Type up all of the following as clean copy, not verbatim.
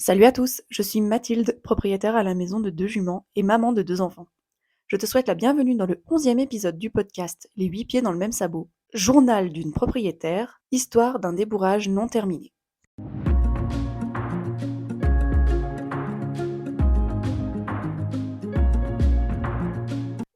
Salut à tous, je suis Mathilde, propriétaire à la maison de 2 juments et maman de 2 enfants. Je te souhaite la bienvenue dans le 11e épisode du podcast Les 8 pieds dans le même sabot, journal d'une propriétaire, histoire d'un débourrage non terminé.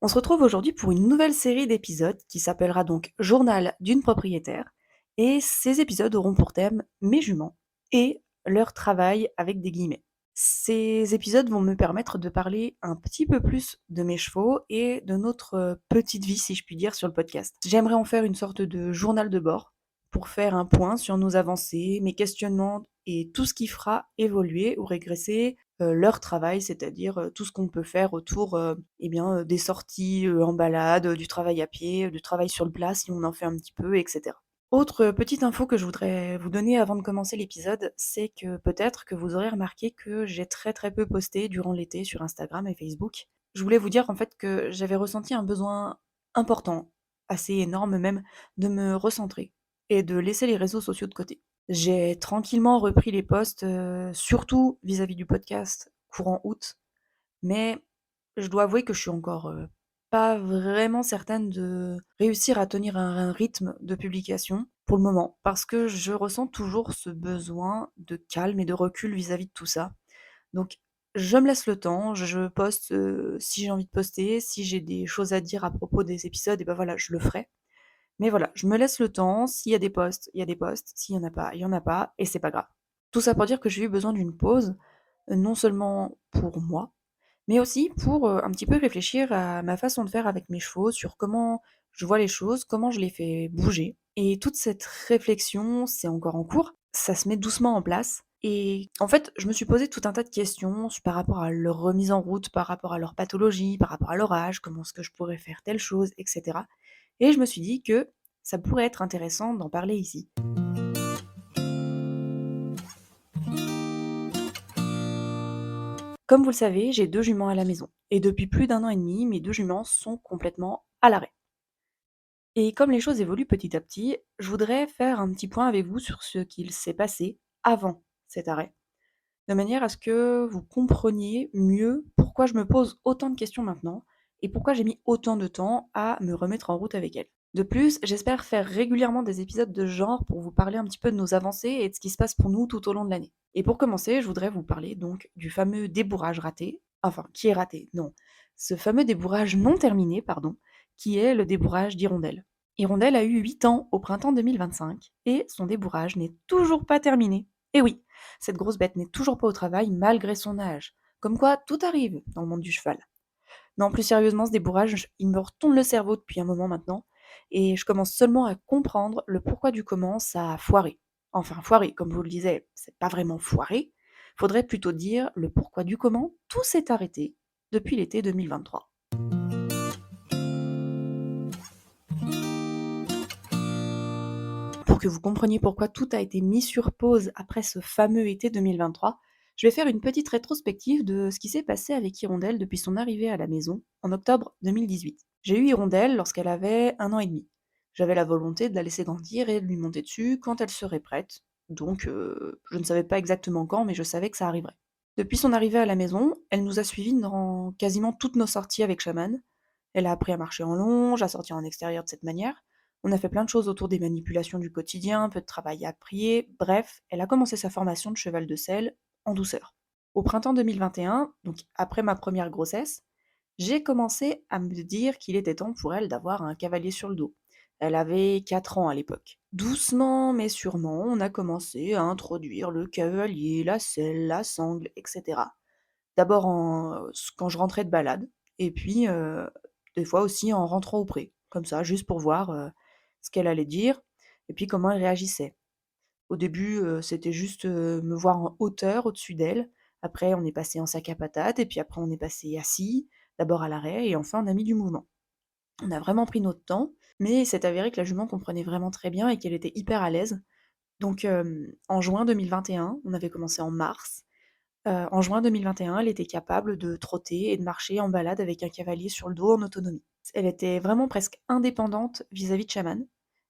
On se retrouve aujourd'hui pour une nouvelle série d'épisodes qui s'appellera donc Journal d'une propriétaire, et ces épisodes auront pour thème mes juments et leur travail avec des guillemets. Ces épisodes vont me permettre de parler un petit peu plus de mes chevaux et de notre petite vie, si je puis dire, sur le podcast. J'aimerais en faire une sorte de journal de bord pour faire un point sur nos avancées, mes questionnements et tout ce qui fera évoluer ou régresser leur travail, c'est-à-dire tout ce qu'on peut faire autour des sorties en balade, du travail à pied, du travail sur le plat si on en fait un petit peu, etc. Autre petite info que je voudrais vous donner avant de commencer l'épisode, c'est que peut-être que vous aurez remarqué que j'ai très très peu posté durant l'été sur Instagram et Facebook. Je voulais vous dire en fait que j'avais ressenti un besoin important, assez énorme même, de me recentrer et de laisser les réseaux sociaux de côté. J'ai tranquillement repris les posts, surtout vis-à-vis du podcast courant août, mais je dois avouer que je suis encore, pas vraiment certaine de réussir à tenir un rythme de publication pour le moment, parce que je ressens toujours ce besoin de calme et de recul vis-à-vis de tout ça. Donc je me laisse le temps, je poste, si j'ai envie de poster, si j'ai des choses à dire à propos des épisodes et ben voilà, je le ferai. Mais voilà, je me laisse le temps, s'il y a des posts, il y a des posts, s'il y en a pas, il y en a pas et c'est pas grave. Tout ça pour dire que j'ai eu besoin d'une pause, non seulement pour moi, mais aussi pour, un petit peu réfléchir à ma façon de faire avec mes chevaux, sur comment je vois les choses, comment je les fais bouger. Et toute cette réflexion, c'est encore en cours, ça se met doucement en place et en fait, je me suis posé tout un tas de questions par rapport à leur remise en route, par rapport à leur pathologie, par rapport à leur âge, comment est-ce que je pourrais faire telle chose et cetera. Et je me suis dit que ça pourrait être intéressant d'en parler ici. Comme vous le savez, j'ai 2 juments à la maison et depuis plus d'1 an et demi, mes 2 juments sont complètement à l'arrêt. Et comme les choses évoluent petit à petit, je voudrais faire un petit point avec vous sur ce qu'il s'est passé avant cet arrêt, de manière à ce que vous compreniez mieux pourquoi je me pose autant de questions maintenant et pourquoi j'ai mis autant de temps à me remettre en route avec elles. De plus, j'espère faire régulièrement des épisodes de ce genre pour vous parler un petit peu de nos avancées et de ce qui se passe pour nous tout au long de l'année. Et pour commencer, je voudrais vous parler donc du fameux débourrage raté, enfin qui est raté, non, ce fameux débourrage non terminé, pardon, qui est le débourrage d'Hirondelle. Hirondelle a eu 8 ans au printemps 2025 et son débourrage n'est toujours pas terminé. Et oui, cette grosse bête n'est toujours pas au travail malgré son âge. Comme quoi, tout arrive dans le monde du cheval. Non, plus sérieusement, ce débourrage, il me retourne le cerveau depuis un moment maintenant, et je commence seulement à comprendre le pourquoi du comment ça a foiré. Enfin, foiré, comme vous le disiez, c'est pas vraiment foiré. Faudrait plutôt dire le pourquoi du comment tout s'est arrêté depuis l'été 2023. Pour que vous compreniez pourquoi tout a été mis sur pause après ce fameux été 2023, je vais faire une petite rétrospective de ce qui s'est passé avec Hirondelle depuis son arrivée à la maison en octobre 2018. J'ai eu Hirondelle lorsqu'elle avait 1 an et demi. J'avais la volonté de la laisser grandir et de lui monter dessus quand elle serait prête. Donc, je ne savais pas exactement quand, mais je savais que ça arriverait. Depuis son arrivée à la maison, elle nous a suivis dans quasiment toutes nos sorties avec Shaman. Elle a appris à marcher en longe, à sortir en extérieur de cette manière. On a fait plein de choses autour des manipulations du quotidien, un peu de travail à plier, bref, elle a commencé sa formation de cheval de selle en douceur. Au printemps 2021, donc après ma première grossesse, j'ai commencé à me dire qu'il était temps pour elle d'avoir un cavalier sur le dos. Elle avait 4 ans à l'époque. Doucement mais sûrement, on a commencé à introduire le cavalier, la selle, la sangle, etc. D'abord quand je rentrais de balade, et puis des fois aussi en rentrant au pré, comme ça, juste pour voir ce qu'elle allait dire, et puis comment elle réagissait. Au début, c'était juste me voir en hauteur au-dessus d'elle. Après, on est passé en sac à patates, et puis après, on est passé assis, d'abord à l'arrêt, et enfin, on a mis du mouvement. On a vraiment pris notre temps, mais il s'est avéré que la jument comprenait vraiment très bien et qu'elle était hyper à l'aise. Donc, en juin 2021, on avait commencé en mars. En juin 2021, elle était capable de trotter et de marcher en balade avec un cavalier sur le dos en autonomie. Elle était vraiment presque indépendante vis-à-vis de Shaman.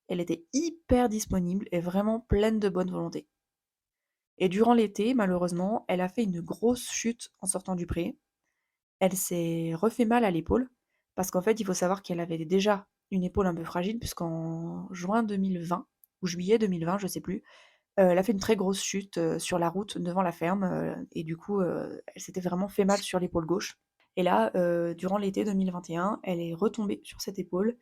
Elle était hyper disponible et vraiment pleine de bonne volonté. Et durant l'été, malheureusement, elle a fait une grosse chute en sortant du pré. Elle s'est refait mal à l'épaule parce qu'en fait, il faut savoir qu'elle avait déjà une épaule un peu fragile puisqu'en juin 2020 ou juillet 2020, je sais plus, elle a fait une très grosse chute, sur la route devant la ferme, et du coup, elle s'était vraiment fait mal sur l'épaule gauche. Et là, durant l'été 2021, elle est retombée sur cette épaule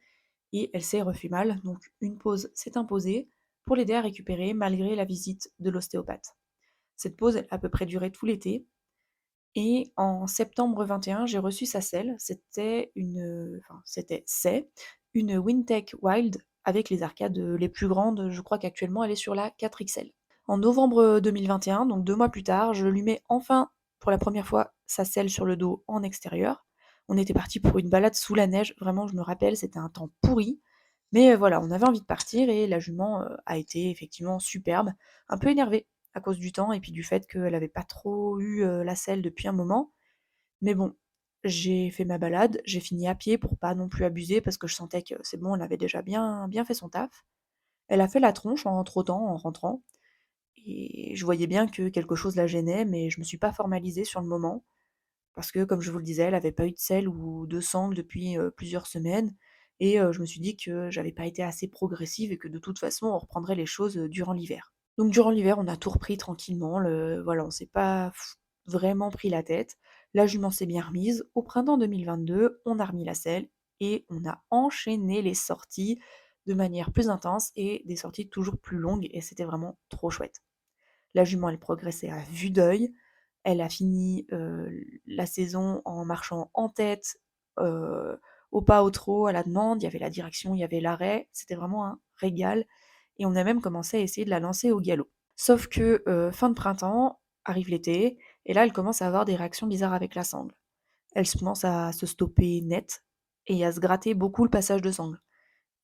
et elle s'est refait mal. Donc une pause s'est imposée pour l'aider à récupérer malgré la visite de l'ostéopathe. Cette pause, elle a à peu près duré tout l'été et en septembre 21, j'ai reçu sa selle. C'est une Wintec Wild avec les arcades, les plus grandes. Je crois qu'actuellement elle est sur la 4XL. En novembre 2021, donc 2 mois plus tard, je lui mets enfin, pour la première fois, sa selle sur le dos en extérieur. On était partis pour une balade sous la neige, vraiment je me rappelle, c'était un temps pourri. Mais voilà, on avait envie de partir et la jument, a été effectivement superbe. Un peu énervée à cause du temps et puis du fait qu'elle avait pas trop eu, la selle depuis un moment. Mais bon, j'ai fait ma balade, j'ai fini à pied pour pas non plus abuser parce que je sentais que c'est bon, elle avait déjà bien fait son taf. Elle a fait la tronche en trottant, en rentrant et je voyais bien que quelque chose la gênait, mais je me suis pas formalisée sur le moment parce que, comme je vous le disais, elle avait pas eu de selle ou de sangle depuis, plusieurs semaines et je me suis dit que j'avais pas été assez progressive et que de toute façon, on reprendrait les choses, durant l'hiver. Donc durant l'hiver, on a tout repris tranquillement, voilà, on s'est pas vraiment pris la tête. La jument s'est bien remise. Au printemps 2022, on a remis la selle et on a enchaîné les sorties de manière plus intense et des sorties toujours plus longues et c'était vraiment trop chouette. La jument, elle progressait à vue d'œil. Elle a fini, la saison en marchant en tête, heu, au pas, au trot, à la demande. Il y avait la direction, il y avait l'arrêt. C'était vraiment un régal et on a même commencé à essayer de la lancer au galop. Sauf que, fin de printemps, arrive l'été et là, elle commence à avoir des réactions bizarres avec la sangle. Elle se commence à se stopper net et à se gratter beaucoup le passage de sangle.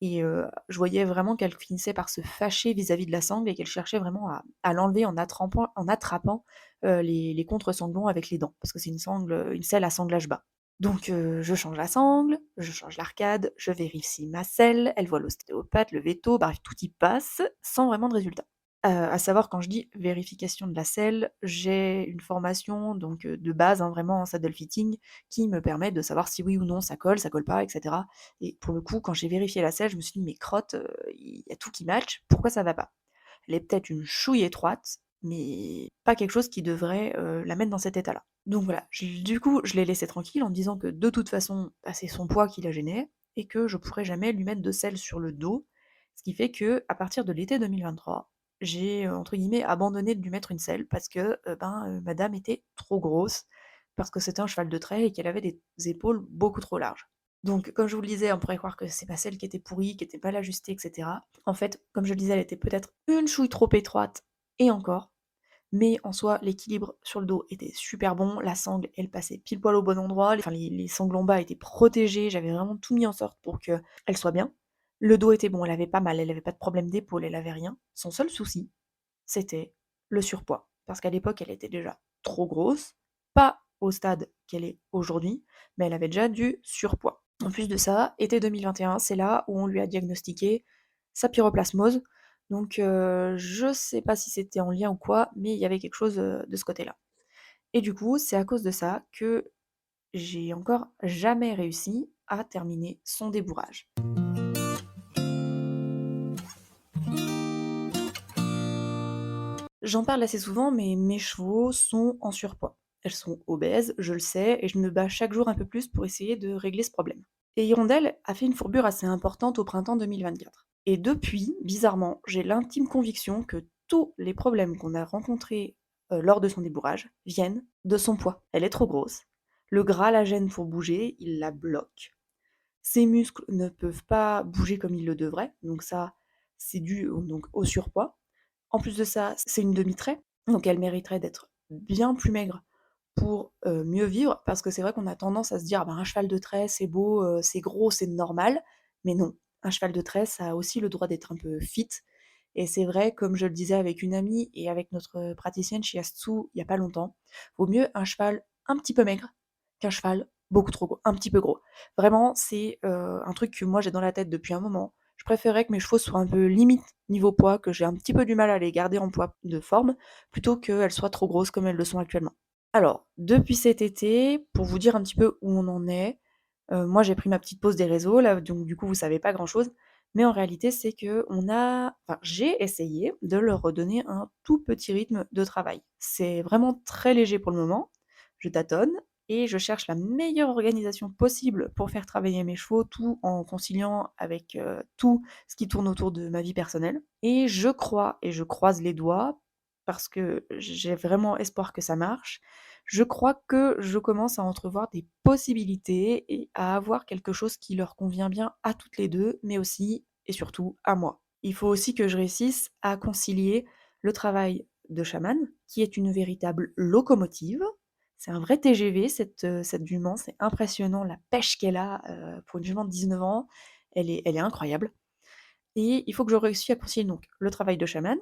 Et je voyais vraiment qu'elle finissait par se fâcher vis-à-vis de la sangle et qu'elle cherchait vraiment à l'enlever en attrapant, les contre-sanglons avec les dents. Parce que c'est une selle à sanglage bas. Donc je change la sangle, je change l'arcade, je vérifie ma selle, elle voit l'ostéopathe, le véto, bref tout y passe, sans vraiment de résultat. À savoir quand je dis vérification de la selle, j'ai une formation donc de base, hein, vraiment en saddle fitting, qui me permet de savoir si oui ou non ça colle pas et cetera et pour le coup, quand j'ai vérifié la selle, je me suis dit: «Mais crotte, il y a tout qui match, pourquoi ça va pas?» Elle est peut-être une chouille étroite, mais pas quelque chose qui devrait, la mettre dans cet état-là. Donc voilà, du coup, je l'ai laissée tranquille en me disant que de toute façon, bah, c'est son poids qui la gênait et que je pourrais jamais lui mettre de selle sur le dos. Ce qui fait que à partir de l'été 2023, j'ai, entre guillemets «abandonné» de lui mettre une selle parce que, madame était trop grosse, parce que c'était un cheval de trait et qu'elle avait des épaules beaucoup trop larges. Donc comme je vous le disais, on pourrait croire que c'est pas celle qui était pourrie, qui était mal ajustée et cetera. En fait, comme je le disais, elle était peut-être une chouille trop étroite et encore, mais en soi, l'équilibre sur le dos était super bon, la sangle, elle passait pile poil au bon endroit, les sangles en bas étaient protégés, j'avais vraiment tout mis en sorte pour qu'elle soit bien. Le dos était bon, elle avait pas mal, elle avait pas de problème d'épaule, elle avait rien. Son seul souci, c'était le surpoids. Parce qu'à l'époque, elle était déjà trop grosse, pas au stade qu'elle est aujourd'hui, mais elle avait déjà du surpoids. En plus de ça, été 2021, c'est là où on lui a diagnostiqué sa pyroplasmose. Donc je sais pas si c'était en lien ou quoi, mais il y avait quelque chose, de ce côté-là. Et du coup, c'est à cause de ça que j'ai encore jamais réussi à terminer son débourrage. J'en parle assez souvent, mais mes chevaux sont en surpoids. Elles sont obèses, je le sais, et je me bats chaque jour un peu plus pour essayer de régler ce problème. Et Hirondelle a fait une fourbure assez importante au printemps 2024. Et depuis, bizarrement, j'ai l'intime conviction que tous les problèmes qu'on a rencontrés lors de son débourrage viennent de son poids. Elle est trop grosse, le gras la gêne pour bouger, il la bloque. Ses muscles ne peuvent pas bouger comme ils le devraient, donc ça, c'est dû donc au surpoids. En plus de ça, c'est une demi-trait, donc elle mériterait d'être bien plus maigre pour, mieux vivre. Parce que c'est vrai qu'on a tendance à se dire: «Ah ben, un cheval de trait, c'est beau, c'est gros, c'est normal». Mais non, un cheval de trait, ça a aussi le droit d'être un peu fit et c'est vrai, comme je le disais avec une amie et avec notre praticienne shiatsu il y a pas longtemps, vaut mieux un cheval un petit peu maigre qu'un cheval beaucoup trop gros, un petit peu gros. Vraiment, c'est, un truc que moi j'ai dans la tête depuis un moment. Je préférais que mes chevaux soient un peu limite niveau poids, que j'ai un petit peu du mal à les garder en poids de forme, plutôt qu'elles soient trop grosses comme elles le sont actuellement. Alors, depuis cet été, pour vous dire un petit peu où on en est, moi j'ai pris ma petite pause des réseaux là, donc du coup vous savez pas grand-chose. Mais en réalité, c'est qu'on a enfin j'ai essayé de leur redonner un tout petit rythme de travail. C'est vraiment très léger pour le moment. Je tâtonne et je cherche la meilleure organisation possible pour faire travailler mes chevaux, tout en conciliant avec, tout ce qui tourne autour de ma vie personnelle. Et je crois et je croise les doigts parce que j'ai vraiment espoir que ça marche. Je crois que je commence à entrevoir des possibilités et à avoir quelque chose qui leur convient bien à toutes les 2, mais aussi et surtout à moi. Il faut aussi que je réussisse à concilier le travail de chaman, qui est une véritable locomotive. C'est un vrai TGV cette jument, c'est impressionnant la pêche qu'elle a, pour une jument de 19 ans, elle est incroyable. Et il faut que je réussisse à concilier donc le travail de chaman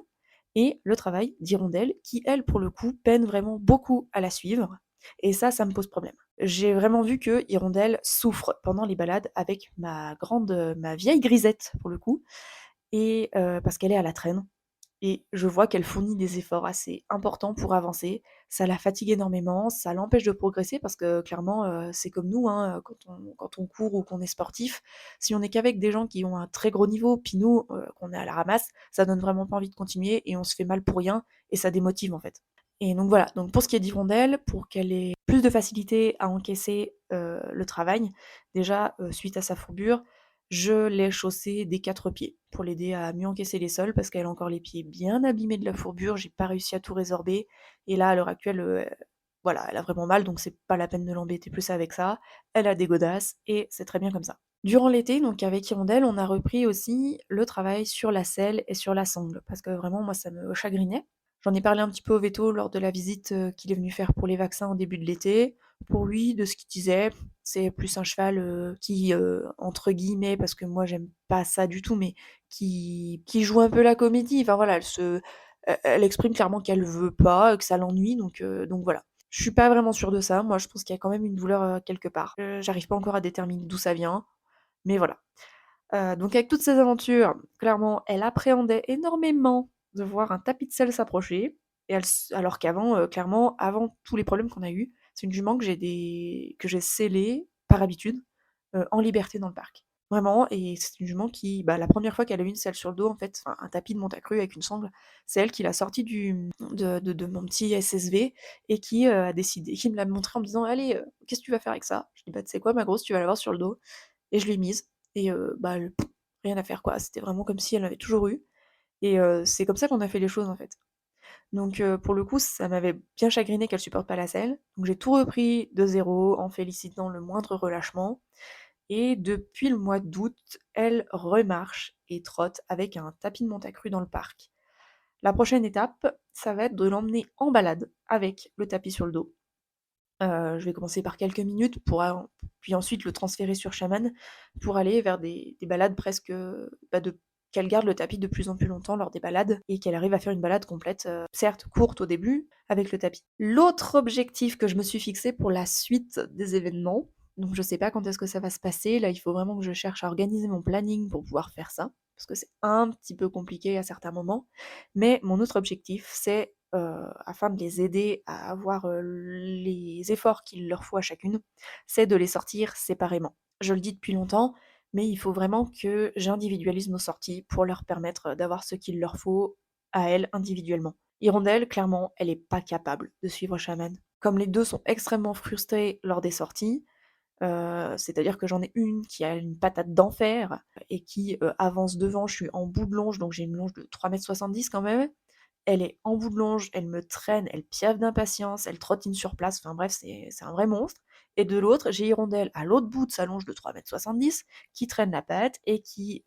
et le travail d'hirondelle qui, elle, pour le coup, peine vraiment beaucoup à la suivre. Et ça me pose problème. J'ai vraiment vu que Hirondelle souffre pendant les balades avec ma vieille grisette, pour le coup, et parce qu'elle est à la traîne. Et je vois qu'elle fournit des efforts assez importants pour avancer. Ça la fatigue énormément, ça l'empêche de progresser parce que clairement, c'est comme nous, hein, quand on court ou qu'on est sportif, si on est qu'avec des gens qui ont un très gros niveau, puis nous, qu'on est à la ramasse, ça donne vraiment pas envie de continuer et on se fait mal pour rien et ça démotive en fait. Et donc voilà, donc pour ce qui est d'Hirondelle, pour qu'elle ait plus de facilité à encaisser, le travail, déjà, suite à sa fourbure, je l'ai chaussée des 4 pieds pour l'aider à mieux encaisser les sols parce qu'elle a encore les pieds bien abîmés de la fourbure, j'ai pas réussi à tout résorber et là, à l'heure actuelle, voilà, elle a vraiment mal donc c'est pas la peine de l'embêter plus avec ça. Elle a des godasses et c'est très bien comme ça. Durant l'été, donc avec Hirondelle, on a repris aussi le travail sur la selle et sur la sangle parce que vraiment moi ça me chagrinait. J'en ai parlé un petit peu au véto lors de la visite, qu'il est venu faire pour les vaccins au début de l'été. Pour lui, de ce qu'il disait, c'est plus un cheval, qui, entre guillemets, parce que moi j'aime pas ça du tout, mais qui joue un peu la comédie. Enfin voilà, elle exprime clairement qu'elle veut pas, que ça l'ennuie, donc voilà. Je suis pas vraiment sûre de ça. Moi, je pense qu'il y a quand même une douleur, quelque part. J'arrive pas encore à déterminer d'où ça vient, mais voilà. Donc avec toutes ces aventures, clairement, elle appréhendait énormément de voir un tapis de sel s'approcher, et alors qu'avant, clairement, avant tous les problèmes qu'on a eus, c'est une jument que j'ai scellée, par habitude, en liberté dans le parc. Vraiment, et c'est une jument qui, bah, la première fois qu'elle a eu une selle sur le dos, en fait, enfin un tapis de monte-à-crue avec une sangle, c'est elle qui l'a sorti de mon petit SSV et qui me l'a montré en me disant: «Allez, qu'est-ce que tu vas faire avec ça?» Je dis: «Bah, tu sais quoi ma grosse, tu vas l'avoir sur le dos», et je l'ai mise et bah, rien à faire quoi. C'était vraiment comme si elle l'avait toujours eu et c'est comme ça qu'on a fait les choses, en fait. Donc pour le coup, ça m'avait bien chagriné qu'elle supporte pas la selle. Donc j'ai tout repris de zéro en félicitant le moindre relâchement et depuis le mois d'août, elle remarche et trotte avec un tapis de monte-à-crue dans le parc. La prochaine étape, ça va être de l'emmener en balade avec le tapis sur le dos. Je vais commencer par quelques minutes puis ensuite le transférer sur chaman pour aller vers des balades presque, bah, qu'elle garde le tapis de plus en plus longtemps lors des balades et qu'elle arrive à faire une balade complète, certes courte au début, avec le tapis. L'autre objectif que je me suis fixé pour la suite des événements, donc je sais pas quand est-ce que ça va se passer, là il faut vraiment que je cherche à organiser mon planning pour pouvoir faire ça, parce que c'est un petit peu compliqué à certains moments, mais mon autre objectif c'est afin de les aider à avoir, les efforts qu'il leur faut à chacune, c'est de les sortir séparément. Je le dis depuis longtemps, mais il faut vraiment que j'individualise nos sorties pour leur permettre d'avoir ce qu'il leur faut à elles individuellement. Hirondelle, clairement, elle est pas capable de suivre Shaman. Comme les 2 sont extrêmement frustrés lors des sorties, c'est-à-dire que j'en ai une qui a une patate d'enfer et qui, avance devant. Je suis en bout de longe, donc j'ai une longe de 3,70 m quand même. Elle est en bout de longe, elle me traîne, elle piaffe d'impatience, elle trottine sur place, enfin bref, c'est un vrai monstre. Et de l'autre, j'ai Hirondelle à l'autre bout de sa longe de 3,70 m qui traîne la patte et qui,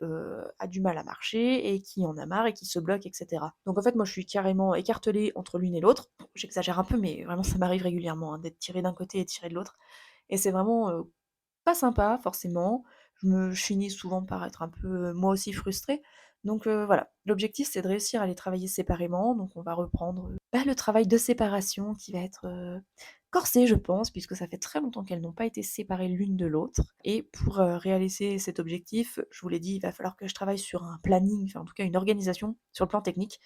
a du mal à marcher et qui en a marre et qui se bloque et cetera. Donc en fait, moi, je suis carrément écartelée entre l'une et l'autre. Bon, j'exagère un peu, mais vraiment ça m'arrive régulièrement, hein, d'être tirée d'un côté et tirée de l'autre et c'est vraiment, pas sympa forcément. Je finis souvent par être un peu, moi aussi frustrée. Donc voilà, l'objectif c'est de réussir à les travailler séparément. Donc on va reprendre, bah, le travail de séparation qui va être, corsées, je pense, puisque ça fait très longtemps qu'elles n'ont pas été séparées l'une de l'autre. Et pour réaliser cet objectif, je vous l'ai dit, il va falloir que je travaille sur un planning, enfin en tout cas une organisation sur le plan technique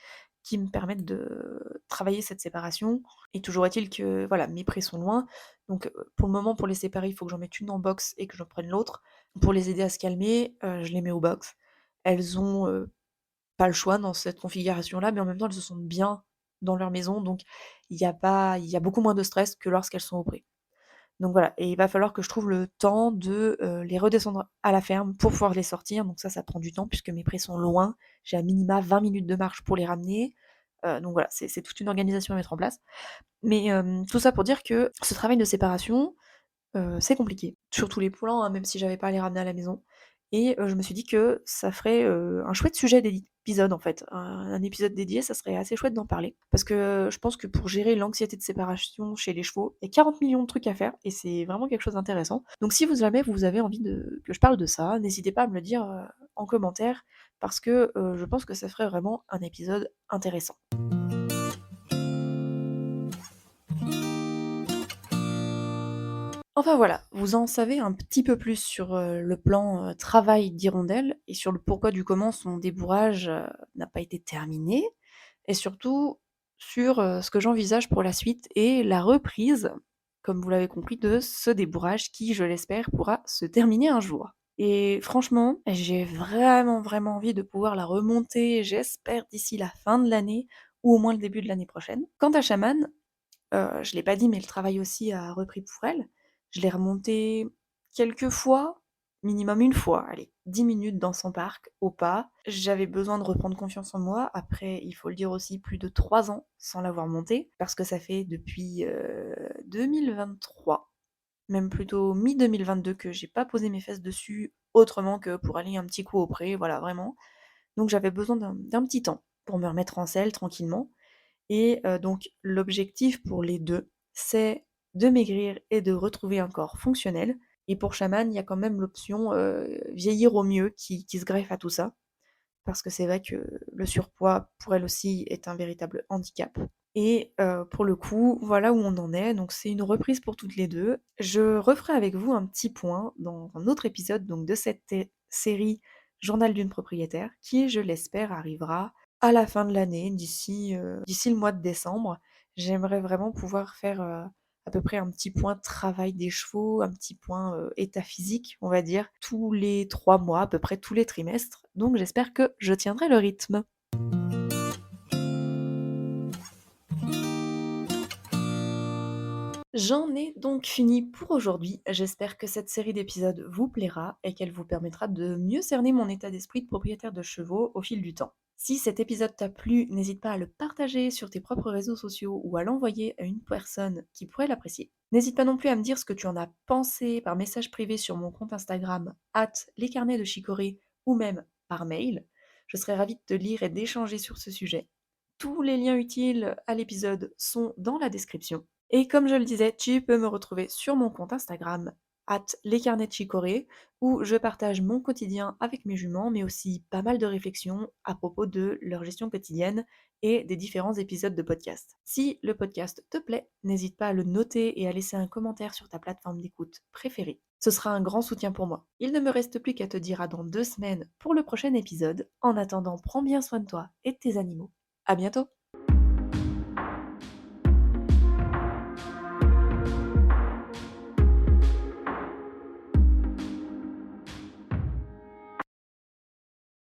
qui me permette de travailler cette séparation. Et toujours est-il que voilà, mes prés sont loin. Donc pour le moment, pour les séparer, il faut que j'en mette une en box et que j'en prenne l'autre. Pour les aider à se calmer, je les mets au box. Elles ont pas le choix dans cette configuration-là, mais en même temps, elles se sentent bien dans leur maison, donc il y a beaucoup moins de stress que lorsqu'elles sont au pré. Donc voilà, et il va falloir que je trouve le temps de, les redescendre à la ferme pour pouvoir les sortir, donc ça prend du temps puisque mes prés sont loin. J'ai à minima 20 minutes de marche pour les ramener, donc voilà, c'est toute une organisation à mettre en place. Mais tout ça pour dire que ce travail de séparation, c'est compliqué, sur tous les plans, hein, même si j'avais pas à les ramener à la maison et je me suis dit que ça ferait, un chouette sujet d'épisode en fait. Un épisode dédié, ça serait assez chouette d'en parler parce que je pense que pour gérer l'anxiété de séparation chez les chevaux, il y a 40 millions de trucs à faire et c'est vraiment quelque chose d'intéressant. Donc si vous jamais vous avez envie que je parle de ça, n'hésitez pas à me le dire, en commentaire parce que, je pense que ça ferait vraiment un épisode intéressant. Enfin voilà, vous en savez un petit peu plus sur, le plan, travail d'Hirondelle et sur le pourquoi du comment son débourrage, n'a pas été terminé et surtout sur, ce que j'envisage pour la suite et la reprise, comme vous l'avez compris, de ce débourrage qui, je l'espère, pourra se terminer un jour. Et franchement, j'ai vraiment, vraiment envie de pouvoir la remonter, j'espère d'ici la fin de l'année ou au moins le début de l'année prochaine. Quant à Shaman, je l'ai pas dit, mais le travail aussi a repris pour elle. Je l'ai remontée quelques fois, minimum une fois, allez, 10 minutes dans son parc, au pas. J'avais besoin de reprendre confiance en moi, après, il faut le dire aussi, plus de 3 ans sans l'avoir montée, parce que ça fait depuis, 2023, même plutôt mi-2022 que j'ai pas posé mes fesses dessus autrement que pour aller un petit coup au pré, voilà, vraiment. Donc j'avais besoin d'un petit temps pour me remettre en selle tranquillement et donc l'objectif pour les 2, c'est de maigrir et de retrouver un corps fonctionnel et pour Shaman, il y a quand même l'option, vieillir au mieux qui se greffe à tout ça. Parce que c'est vrai que le surpoids, pour elle aussi, est un véritable handicap et pour le coup, voilà où on en est, donc c'est une reprise pour toutes les 2. Je referai avec vous un petit point dans un autre épisode donc de cette série Journal d'une propriétaire qui, je l'espère, arrivera à la fin de l'année, d'ici le mois de décembre. J'aimerais vraiment pouvoir faire, à peu près un petit point travail des chevaux, un petit point, état physique, on va dire, tous les 3 mois, à peu près tous les trimestres, donc j'espère que je tiendrai le rythme. J'en ai donc fini pour aujourd'hui. J'espère que cette série d'épisodes vous plaira et qu'elle vous permettra de mieux cerner mon état d'esprit de propriétaire de chevaux au fil du temps. Si cet épisode t'a plu, n'hésite pas à le partager sur tes propres réseaux sociaux ou à l'envoyer à une personne qui pourrait l'apprécier. N'hésite pas non plus à me dire ce que tu en as pensé par message privé sur mon compte Instagram @lescarnetsdechicorée ou même par mail. Je serais ravie de te lire et d'échanger sur ce sujet. Tous les liens utiles à l'épisode sont dans la description. Et comme je le disais, tu peux me retrouver sur mon compte Instagram, lescarnetschicorée, où je partage mon quotidien avec mes juments, mais aussi pas mal de réflexions à propos de leur gestion quotidienne et des différents épisodes de podcast. Si le podcast te plaît, n'hésite pas à le noter et à laisser un commentaire sur ta plateforme d'écoute préférée. Ce sera un grand soutien pour moi. Il ne me reste plus qu'à te dire à dans 2 semaines pour le prochain épisode. En attendant, prends bien soin de toi et de tes animaux. À bientôt!